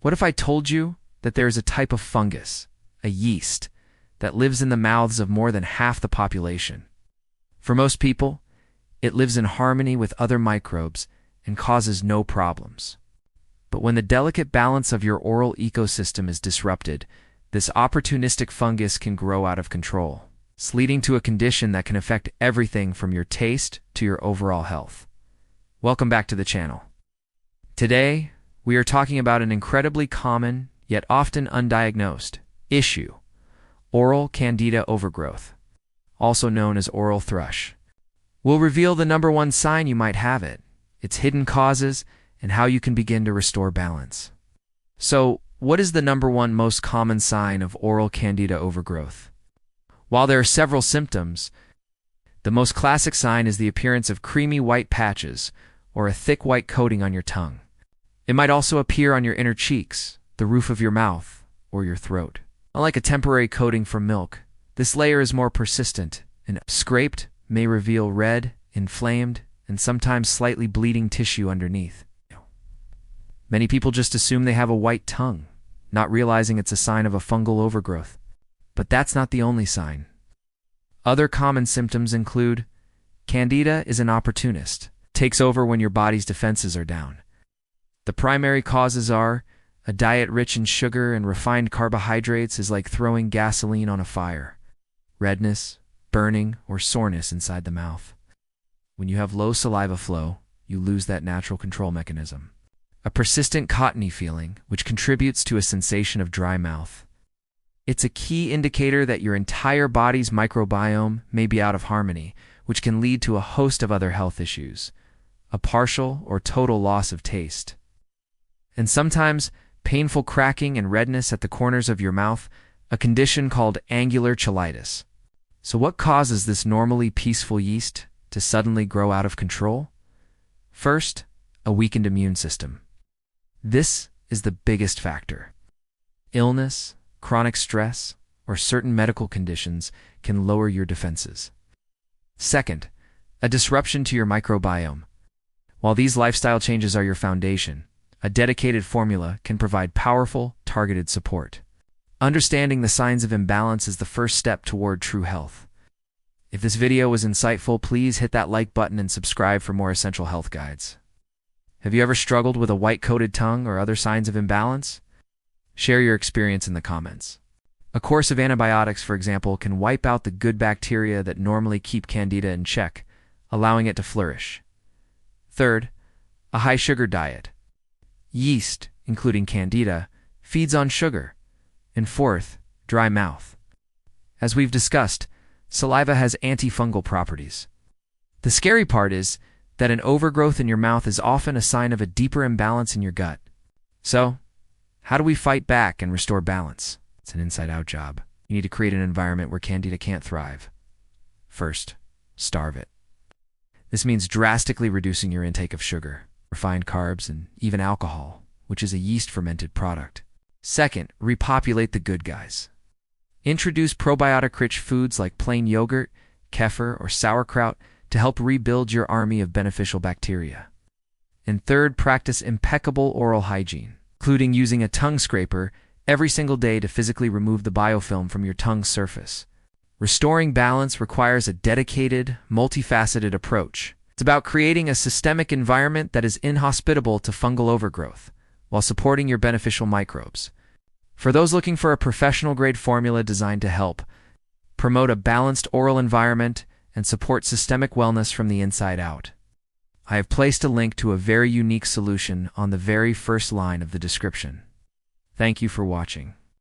What if I told you that there is a type of fungus, a yeast, that lives in the mouths of more than half the population? For most people, it lives in harmony with other microbes and causes no problems. But when the delicate balance of your oral ecosystem is disrupted, this opportunistic fungus can grow out of control, leading to a condition that can affect everything from your taste to your overall health. Welcome back to the channel. Today, we are talking about an incredibly common, yet often undiagnosed, issue: Oral Candida Overgrowth, also known as oral thrush. We'll reveal the number one sign you might have it, its hidden causes, and how you can begin to restore balance. So, what is the number one most common sign of oral Candida overgrowth? While there are several symptoms, the most classic sign is the appearance of creamy white patches or a thick white coating on your tongue. It might also appear on your inner cheeks, the roof of your mouth, or your throat. Unlike a temporary coating from milk, this layer is more persistent and scraped may reveal red, inflamed, and sometimes slightly bleeding tissue underneath. Many people just assume they have a white tongue, not realizing it's a sign of a fungal overgrowth. But that's not the only sign. Other common symptoms include Candida is an opportunist, takes over when your body's defenses are down. The primary causes are a diet rich in sugar and refined carbohydrates is like throwing gasoline on a fire. Redness, burning, or soreness inside the mouth. When you have low saliva flow, you lose that natural control mechanism. A persistent cottony feeling, which contributes to a sensation of dry mouth. It's a key indicator that your entire body's microbiome may be out of harmony, which can lead to a host of other health issues. A partial or total loss of taste. And sometimes, painful cracking and redness at the corners of your mouth, a condition called angular cheilitis. So what causes this normally peaceful yeast to suddenly grow out of control? First, a weakened immune system. This is the biggest factor. Illness, chronic stress, or certain medical conditions can lower your defenses. Second, a disruption to your microbiome. While these lifestyle changes are your foundation, a dedicated formula can provide powerful, targeted support. Understanding the signs of imbalance is the first step toward true health. If this video was insightful, please hit that like button and subscribe for more essential health guides. Have you ever struggled with a white-coated tongue or other signs of imbalance? Share your experience in the comments. A course of antibiotics, for example, can wipe out the good bacteria that normally keep Candida in check, allowing it to flourish. Third, a high-sugar diet. Yeast, including Candida, feeds on sugar. And fourth, dry mouth. As we've discussed, saliva has antifungal properties. The scary part is that an overgrowth in your mouth is often a sign of a deeper imbalance in your gut. So, how do we fight back and restore balance? It's an inside-out job. You need to create an environment where Candida can't thrive. First, starve it. This means drastically reducing your intake of sugar, refined carbs, and even alcohol, which is a yeast-fermented product. Second, repopulate the good guys. Introduce probiotic-rich foods like plain yogurt, kefir, or sauerkraut to help rebuild your army of beneficial bacteria. And third, practice impeccable oral hygiene, including using a tongue scraper every single day to physically remove the biofilm from your tongue's surface. Restoring balance requires a dedicated, multifaceted approach. It's about creating a systemic environment that is inhospitable to fungal overgrowth, while supporting your beneficial microbes. For those looking for a professional-grade formula designed to help promote a balanced oral environment and support systemic wellness from the inside out, I have placed a link to a very unique solution on the very first line of the description. Thank you for watching.